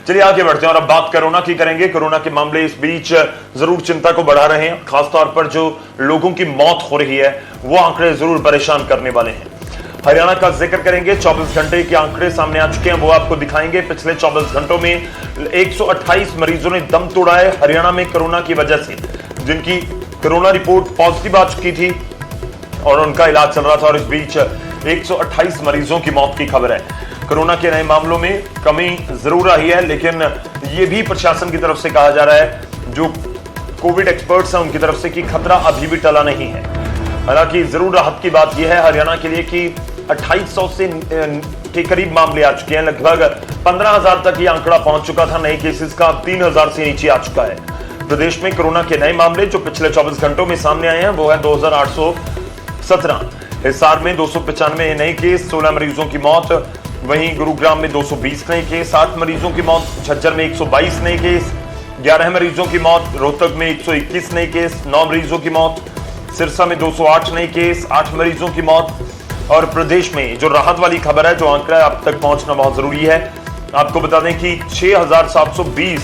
चलिए आगे बढ़ते हैं और अब बात कोरोना की करेंगे। कोरोना के मामले इस बीच जरूर चिंता को बढ़ा रहे हैं, खासतौर पर जो लोगों की मौत हो रही है वो आंकड़े जरूर परेशान करने वाले हैं। हरियाणा का जिक्र करेंगे, 24 घंटे के आंकड़े सामने आ चुके हैं, वो आपको दिखाएंगे। पिछले 24 घंटों में 128 मरीजों ने दम तोड़ा है हरियाणा में कोरोना की वजह से, जिनकी कोरोना रिपोर्ट पॉजिटिव आ चुकी थी और उनका इलाज चल रहा था। और इस बीच 128 मरीजों की मौत की खबर है। कोरोना के नए मामलों में कमी जरूर आई है, लेकिन यह भी प्रशासन की तरफ से कहा जा रहा है, जो कोविड एक्सपर्ट्स हैं उनकी तरफ से, कि खतरा अभी भी टला नहीं है। हालांकि जरूर राहत की बात यह है हरियाणा के लिए कि 2800 से के करीब मामले आ चुके हैं। लगभग 15,000 तक ये आंकड़ा पहुंच चुका था नए केसेस का, 3,000 से नीचे आ चुका है। प्रदेश में कोरोना के नए मामले जो पिछले 24 घंटों में सामने आए हैं वो है 2,817। हिसार में 295 नए केस, 16 मरीजों की मौत। वहीं गुरुग्राम में 220 नए केस, 8 मरीजों की मौत। झज्जर में 122 नए केस, 11 मरीजों की मौत। रोहतक में 121 नए केस, 9 मरीजों की मौत। सिरसा में 208 नए केस, 8 मरीजों की मौत। और प्रदेश में जो राहत वाली खबर है, जो आंकड़ा अब तक पहुंचना बहुत जरूरी है, आपको बता दें कि 6,720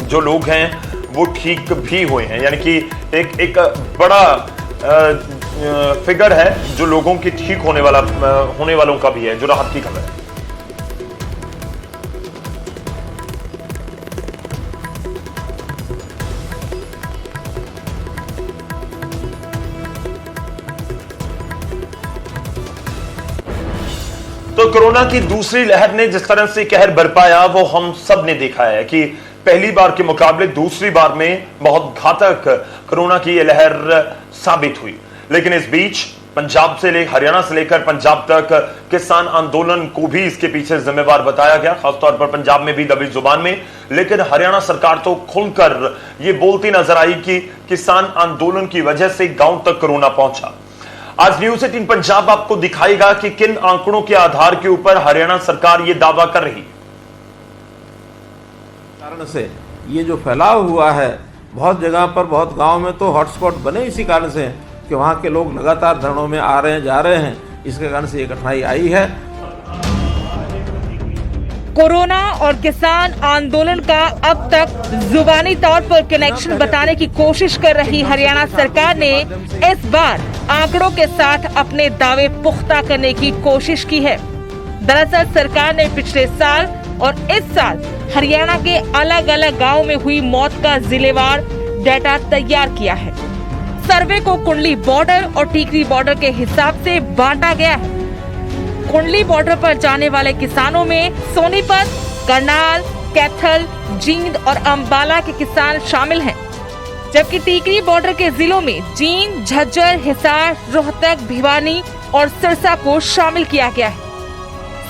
जो लोग हैं वो ठीक भी हुए हैं। यानी कि एक बड़ा फिगर है जो लोगों की ठीक होने वालों का भी है, जो राहत की खबर है। तो कोरोना की दूसरी लहर ने जिस तरह से कहर बरपाया वो हम सब ने देखा है कि पहली बार के मुकाबले दूसरी बार में बहुत घातक कोरोना की यह लहर साबित हुई। लेकिन इस बीच पंजाब से हरियाणा से लेकर पंजाब तक किसान आंदोलन को भी इसके पीछे जिम्मेवार बताया गया, खासतौर पर पंजाब में भी दबी जुबान में। लेकिन हरियाणा सरकार तो खुलकर ये बोलती नजर आई कि किसान आंदोलन की वजह से गांव तक कोरोना पहुंचा। आज न्यूज 18 पंजाब आपको दिखाएगा कि किन आंकड़ों के आधार के ऊपर हरियाणा सरकार यह दावा कर रही। कारण से ये जो फैलाव हुआ है बहुत जगह पर, बहुत गांव में तो हॉटस्पॉट बने इसी कारण से कि वहां के लोग लगातार धरनों में आ रहे हैं, जा रहे हैं, इसके कारण से ये कठिनाई आई है। कोरोना और किसान आंदोलन का अब तक जुबानी तौर पर कनेक्शन बताने की कोशिश कर रही हरियाणा सरकार ने इस बार आंकड़ों के साथ अपने दावे पुख्ता करने की कोशिश की है। दरअसल सरकार ने पिछले साल और इस साल हरियाणा के अलग अलग गाँव में हुई मौत का जिलेवार डाटा तैयार किया है। सर्वे को कुंडली बॉर्डर और टीकरी बॉर्डर के हिसाब से बांटा गया है। कुंडली बॉर्डर पर जाने वाले किसानों में सोनीपत, करनाल, कैथल, जींद और अंबाला के किसान शामिल हैं, जबकि टीकरी बॉर्डर के जिलों में जींद, झज्जर, हिसार, रोहतक, भिवानी और सिरसा को शामिल किया गया है।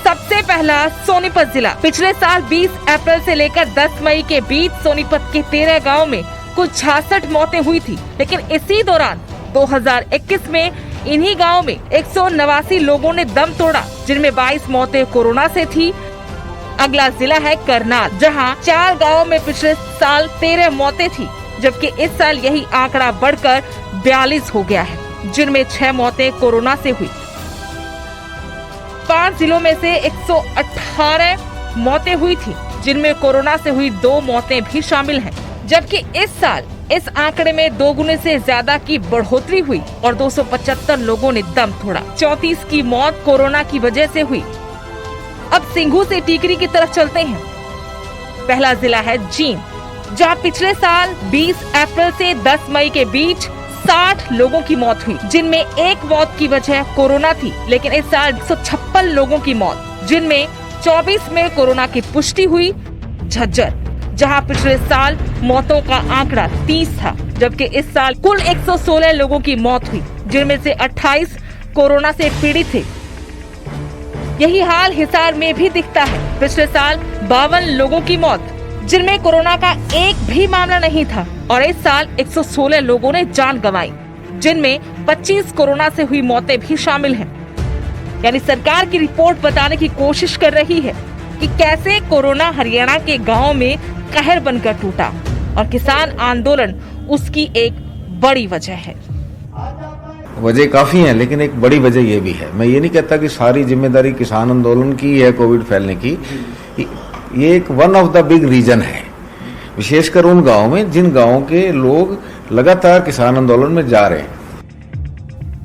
सबसे पहला सोनीपत जिला। पिछले साल 20 अप्रैल से लेकर 10 मई के बीच सोनीपत के 13 गाँव में कुल 66 मौतें हुई थी, लेकिन इसी दौरान 2021 में इन्हीं गाँव में 189 लोगों ने दम तोड़ा, जिनमें 22 मौतें कोरोना से थी। अगला जिला है करनाल, जहां 4 गाँव में पिछले साल 13 मौतें थी, जबकि इस साल यही आंकड़ा बढ़कर 42 हो गया है, जिनमें 6 मौतें कोरोना से हुई। 5 जिलों में से 118 मौतें हुई थी, जिनमें कोरोना से हुई 2 मौतें भी शामिल हैं। जबकि इस साल इस आंकड़े में 2 गुने से ज्यादा की बढ़ोतरी हुई और 275 लोगों ने दम तोड़ा। 34 की मौत कोरोना की वजह से हुई। अब सिंघू से टीकरी की तरफ चलते हैं। पहला जिला है जींद, जहां पिछले साल 20 अप्रैल से 10 मई के बीच 60 लोगों की मौत हुई, जिनमें 1 मौत की वजह कोरोना थी। लेकिन इस साल 156 लोगों की मौत, जिनमें 24 में कोरोना की पुष्टि हुई। झज्जर, जहां पिछले साल मौतों का आंकड़ा 30 था, जबकि इस साल कुल 116 लोगों की मौत हुई, जिनमें से 28 कोरोना से पीड़ित थे। यही हाल हिसार में भी दिखता है। पिछले साल 52 लोगों की मौत, जिनमें कोरोना का एक भी मामला नहीं था, और इस साल 116 लोगों ने जान गंवाई, जिनमें 25 कोरोना से हुई मौतें भी शामिल हैं। यानी सरकार की रिपोर्ट बताने की कोशिश कर रही है कि कैसे कोरोना हरियाणा के गाँव में कहर बनकर टूटा, और किसान आंदोलन उसकी एक बड़ी वजह है। वजह काफ़ी हैं, लेकिन एक बड़ी वजह ये भी है। मैं ये नहीं कहता कि सारी जिम्मेदारी किसान आंदोलन की है कोविड फैलने की। ये एक one of the big reason है, विशेषकर उन गांवों में जिन गांवों के लोग लगातार किसान आंदोलन में जा रहे हैं।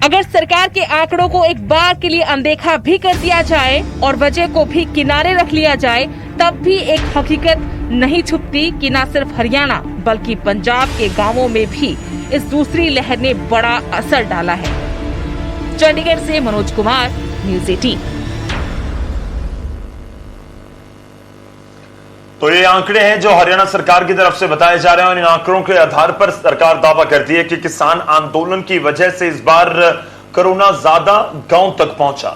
अगर सरकार के आंकड़ों को एक बार के लिए अनदेखा भी कर दिया जाए और वजह को भी किनारे रख लिया जाए, तब भी एक हकीकत नहीं छुपती कि न सिर्फ हरियाणा बल्कि पंजाब के गांवों में भी इस दूसरी लहर ने बड़ा असर डाला है। चंडीगढ़ से मनोज कुमार, न्यूज़ 18। तो ये आंकड़े हैं जो हरियाणा सरकार की तरफ से बताए जा रहे हैं और इन आंकड़ों के आधार पर सरकार दावा करती है कि किसान आंदोलन की वजह से इस बार कोरोना ज्यादा गांव तक पहुंचा।